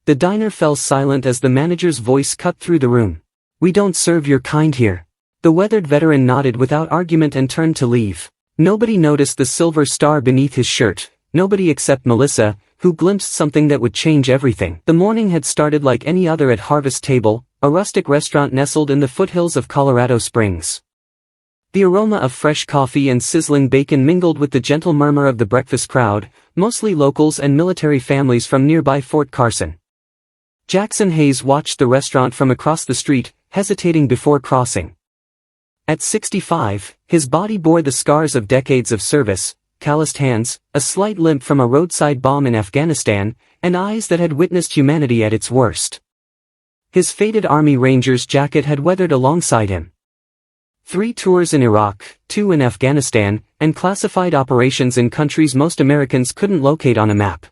The diner fell silent as the manager's voice cut through the room. "We don't serve your kind here." The weathered veteran nodded without argument and turned to leave. Nobody noticed the silver star beneath his shirt, nobody except Melissa, who glimpsed something that would change everything. The morning had started like any other at Harvest Table, a rustic restaurant nestled in the foothills of Colorado Springs. The aroma of fresh coffee and sizzling bacon mingled with the gentle murmur of the breakfast crowd, mostly locals and military families from nearby Fort Carson. Jackson Hayes watched the restaurant from across the street, hesitating before crossing. At 65, his body bore the scars of decades of service, calloused hands, a slight limp from a roadside bomb in Afghanistan, and eyes that had witnessed humanity at its worst. His faded Army Ranger's jacket had weathered alongside him. 3 tours in Iraq, 2 in Afghanistan, and classified operations in countries most Americans couldn't locate on a map.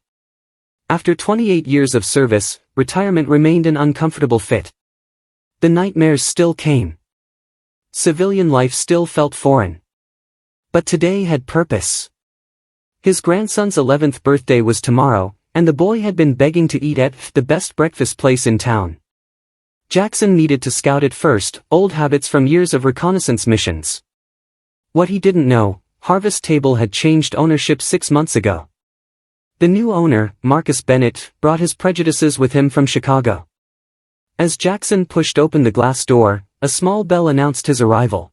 After 28 years of service, retirement remained an uncomfortable fit. The nightmares still came. Civilian life still felt foreign. But today had purpose. His grandson's 11th birthday was tomorrow, and the boy had been begging to eat at the best breakfast place in town. Jackson needed to scout it first, old habits from years of reconnaissance missions. What he didn't know, Harvest Table had changed ownership 6 months ago. The new owner, Marcus Bennett, brought his prejudices with him from Chicago. As Jackson pushed open the glass door, a small bell announced his arrival.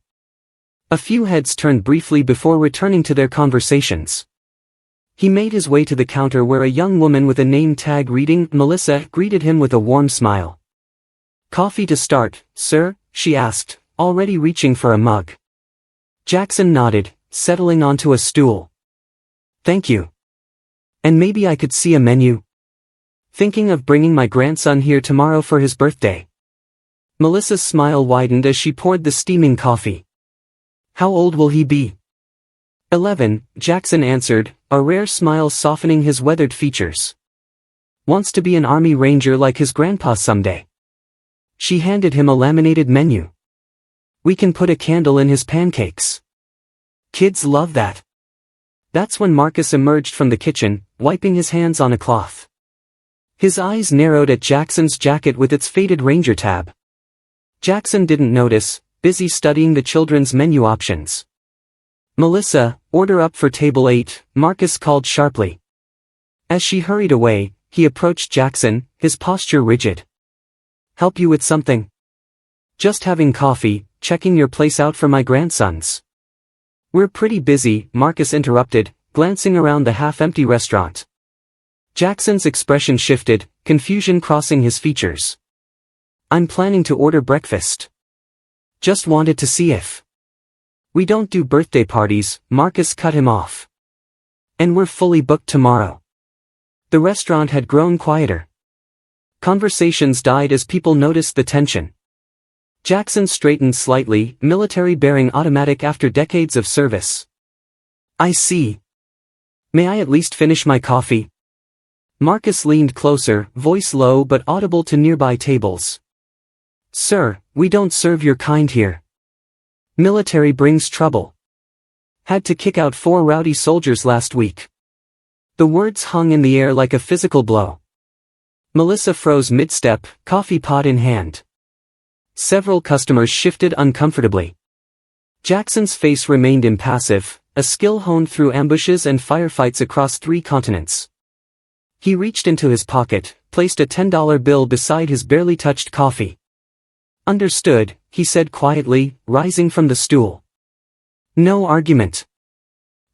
A few heads turned briefly before returning to their conversations. He made his way to the counter where a young woman with a name tag reading Melissa greeted him with a warm smile. "Coffee to start, sir?" she asked, already reaching for a mug. Jackson nodded, settling onto a stool. "Thank you. And maybe I could see a menu? Thinking of bringing my grandson here tomorrow for his birthday." Melissa's smile widened as she poured the steaming coffee. "How old will he be?" 11, Jackson answered, a rare smile softening his weathered features. "Wants to be an Army Ranger like his grandpa someday." She handed him a laminated menu. "We can put a candle in his pancakes. Kids love that." That's when Marcus emerged from the kitchen, wiping his hands on a cloth. His eyes narrowed at Jackson's jacket with its faded Ranger tab. Jackson didn't notice, busy studying the children's menu options. "Melissa, order up for table 8, Marcus called sharply. As she hurried away, he approached Jackson, his posture rigid. "Help you with something?" "Just having coffee, checking your place out for my grandsons." "We're pretty busy," Marcus interrupted, glancing around the half-empty restaurant. Jackson's expression shifted, confusion crossing his features. "I'm planning to order breakfast. Just wanted to see if..." "We don't do birthday parties," Marcus cut him off. "And we're fully booked tomorrow." The restaurant had grown quieter. Conversations died as people noticed the tension. Jackson straightened slightly, military-bearing automatic after decades of service. "I see. May I at least finish my coffee?" Marcus leaned closer, voice low but audible to nearby tables. "Sir, we don't serve your kind here. Military brings trouble. Had to kick out 4 rowdy soldiers last week." The words hung in the air like a physical blow. Melissa froze mid-step, coffee pot in hand. Several customers shifted uncomfortably. Jackson's face remained impassive, a skill honed through ambushes and firefights across 3 continents. He reached into his pocket, placed a $10 bill beside his barely touched coffee. "Understood," he said quietly, rising from the stool. No argument.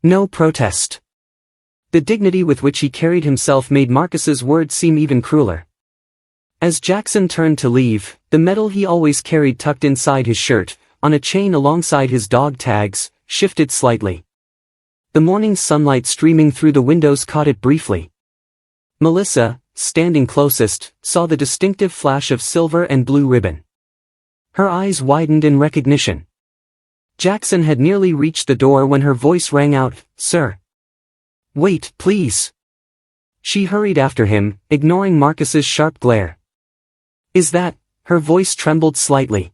No protest. The dignity with which he carried himself made Marcus's words seem even crueler. As Jackson turned to leave, the medal he always carried tucked inside his shirt, on a chain alongside his dog tags, shifted slightly. The morning sunlight streaming through the windows caught it briefly. Melissa, standing closest, saw the distinctive flash of silver and blue ribbon. Her eyes widened in recognition. Jackson had nearly reached the door when her voice rang out, "Sir." "Wait, please." She hurried after him, ignoring Marcus's sharp glare. "Is that..." Her voice trembled slightly.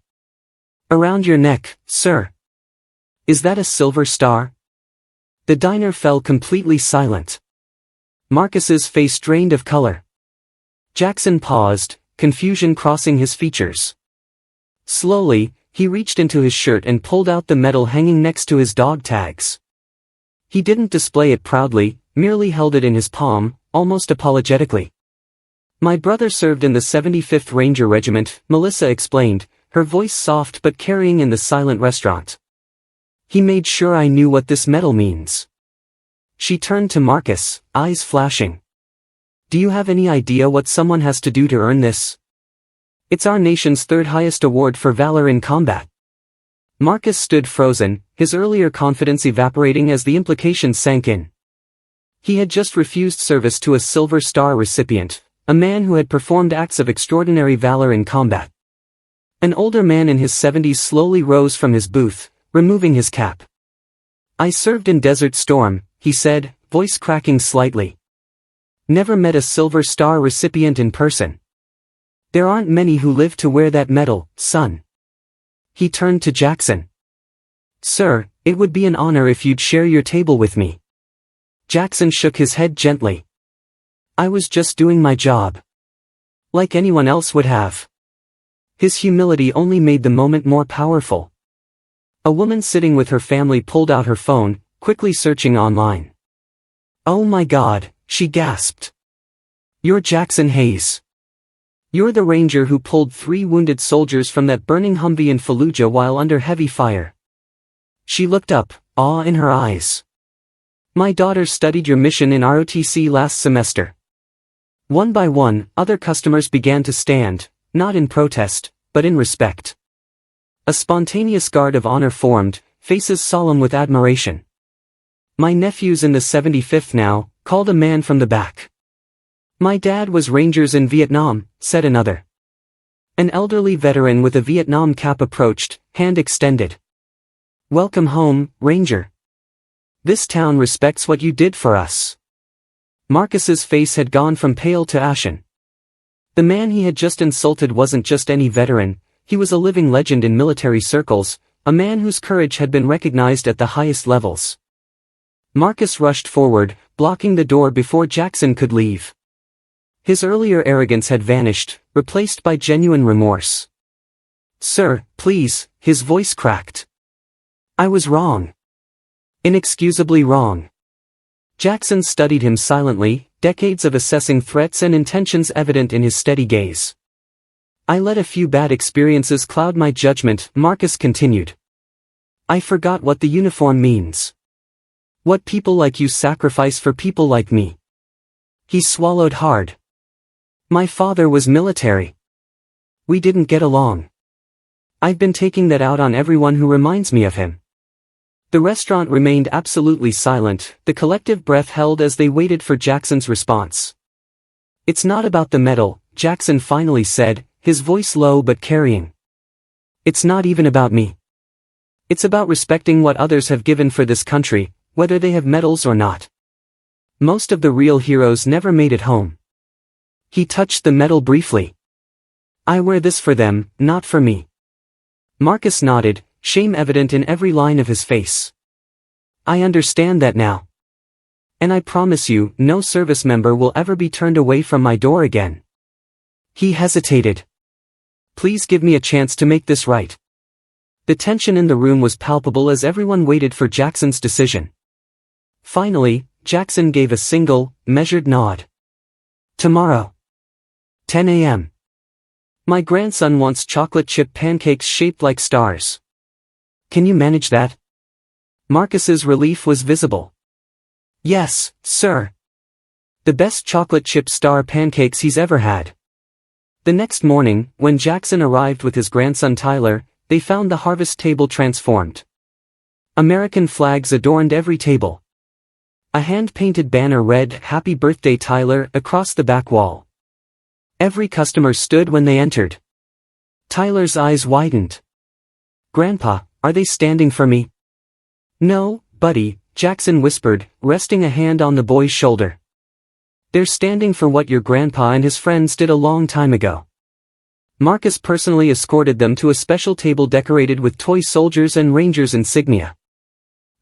"Around your neck, sir. Is that a silver star?" The diner fell completely silent. Marcus's face drained of color. Jackson paused, confusion crossing his features. Slowly, he reached into his shirt and pulled out the medal hanging next to his dog tags. He didn't display it proudly, merely held it in his palm, almost apologetically. "My brother served in the 75th Ranger Regiment," Melissa explained, her voice soft but carrying in the silent restaurant. "He made sure I knew what this medal means." She turned to Marcus, eyes flashing. "Do you have any idea what someone has to do to earn this? It's our nation's third highest award for valor in combat." Marcus stood frozen, his earlier confidence evaporating as the implication sank in. He had just refused service to a Silver Star recipient, a man who had performed acts of extraordinary valor in combat. An older man in his 70s slowly rose from his booth, removing his cap. "I served in Desert Storm," he said, voice cracking slightly. "Never met a Silver Star recipient in person. There aren't many who live to wear that medal, son." He turned to Jackson. "Sir, it would be an honor if you'd share your table with me." Jackson shook his head gently. "I was just doing my job. Like anyone else would have." His humility only made the moment more powerful. A woman sitting with her family pulled out her phone, quickly searching online. "Oh my God," she gasped. "You're Jackson Hayes. You're the ranger who pulled 3 wounded soldiers from that burning Humvee in Fallujah while under heavy fire." She looked up, awe in her eyes. "My daughter studied your mission in ROTC last semester." One by one, other customers began to stand, not in protest, but in respect. A spontaneous guard of honor formed, faces solemn with admiration. "My nephew's in the 75th now," called a man from the back. "My dad was Rangers in Vietnam," said another. An elderly veteran with a Vietnam cap approached, hand extended. "Welcome home, Ranger. This town respects what you did for us." Marcus's face had gone from pale to ashen. The man he had just insulted wasn't just any veteran, he was a living legend in military circles, a man whose courage had been recognized at the highest levels. Marcus rushed forward, blocking the door before Jackson could leave. His earlier arrogance had vanished, replaced by genuine remorse. "Sir, please," his voice cracked. "I was wrong. Inexcusably wrong." Jackson studied him silently, decades of assessing threats and intentions evident in his steady gaze. "I let a few bad experiences cloud my judgment," Marcus continued. "I forgot what the uniform means. What people like you sacrifice for people like me." He swallowed hard. "My father was military. We didn't get along. I've been taking that out on everyone who reminds me of him." The restaurant remained absolutely silent, the collective breath held as they waited for Jackson's response. "It's not about the medal," Jackson finally said, his voice low but carrying. "It's not even about me. It's about respecting what others have given for this country, whether they have medals or not. Most of the real heroes never made it home." He touched the medal briefly. "I wear this for them, not for me." Marcus nodded, shame evident in every line of his face. "I understand that now. And I promise you, no service member will ever be turned away from my door again." He hesitated. "Please give me a chance to make this right." The tension in the room was palpable as everyone waited for Jackson's decision. Finally, Jackson gave a single, measured nod. "Tomorrow. 10 a.m. My grandson wants chocolate chip pancakes shaped like stars. Can you manage that?" Marcus's relief was visible. "Yes, sir. The best chocolate chip star pancakes he's ever had." The next morning, when Jackson arrived with his grandson Tyler, they found the harvest table transformed. American flags adorned every table. A hand-painted banner read, "Happy Birthday Tyler," across the back wall. Every customer stood when they entered. Tyler's eyes widened. "Grandpa, are they standing for me?" "No, buddy," Jackson whispered, resting a hand on the boy's shoulder. "They're standing for what your grandpa and his friends did a long time ago." Marcus personally escorted them to a special table decorated with toy soldiers and Rangers insignia.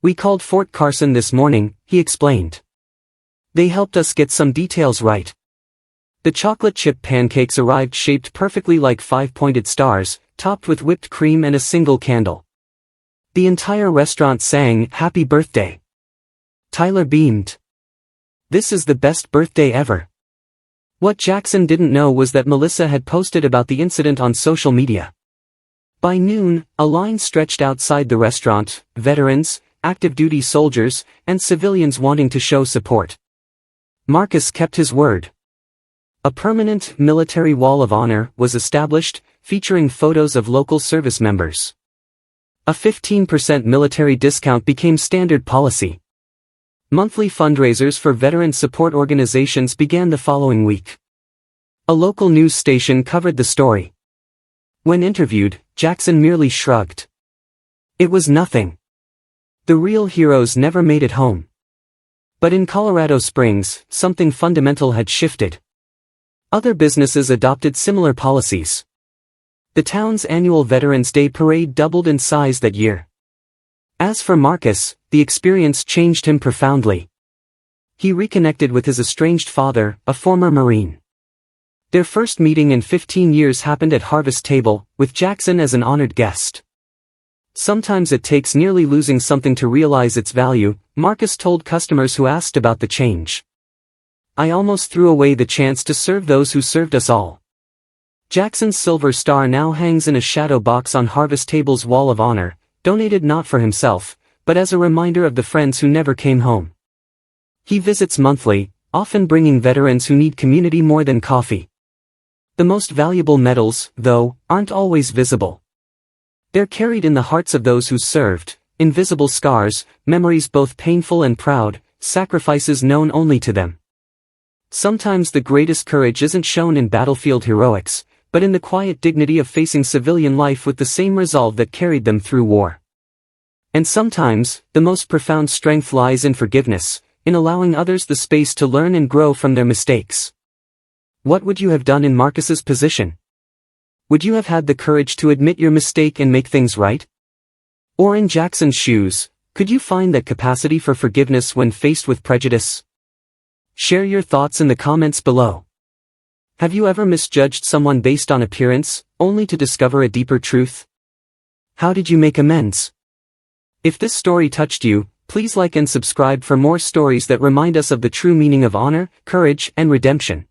"We called Fort Carson this morning," he explained. "They helped us get some details right. The chocolate chip pancakes arrived shaped perfectly like 5-pointed stars, topped with whipped cream and a single candle. The entire restaurant sang, "Happy birthday." Tyler beamed. "This is the best birthday ever." What Jackson didn't know was that Melissa had posted about the incident on social media. By noon, a line stretched outside the restaurant, veterans, active-duty soldiers, and civilians wanting to show support. Marcus kept his word. A permanent military wall of honor was established, featuring photos of local service members. A 15% military discount became standard policy. Monthly fundraisers for veteran support organizations began the following week. A local news station covered the story. When interviewed, Jackson merely shrugged. It was nothing. The real heroes never made it home. But in Colorado Springs, something fundamental had shifted. Other businesses adopted similar policies. The town's annual Veterans Day parade doubled in size that year. As for Marcus, the experience changed him profoundly. He reconnected with his estranged father, a former Marine. Their first meeting in 15 years happened at Harvest Table, with Jackson as an honored guest. Sometimes it takes nearly losing something to realize its value, Marcus told customers who asked about the change. I almost threw away the chance to serve those who served us all. Jackson's silver star now hangs in a shadow box on Harvest Table's wall of honor, donated not for himself, but as a reminder of the friends who never came home. He visits monthly, often bringing veterans who need community more than coffee. The most valuable medals, though, aren't always visible. They're carried in the hearts of those who served, invisible scars, memories both painful and proud, sacrifices known only to them. Sometimes the greatest courage isn't shown in battlefield heroics, but in the quiet dignity of facing civilian life with the same resolve that carried them through war. And sometimes, the most profound strength lies in forgiveness, in allowing others the space to learn and grow from their mistakes. What would you have done in Marcus's position? Would you have had the courage to admit your mistake and make things right? Or in Jackson's shoes, could you find that capacity for forgiveness when faced with prejudice? Share your thoughts in the comments below. Have you ever misjudged someone based on appearance, only to discover a deeper truth? How did you make amends? If this story touched you, please like and subscribe for more stories that remind us of the true meaning of honor, courage, and redemption.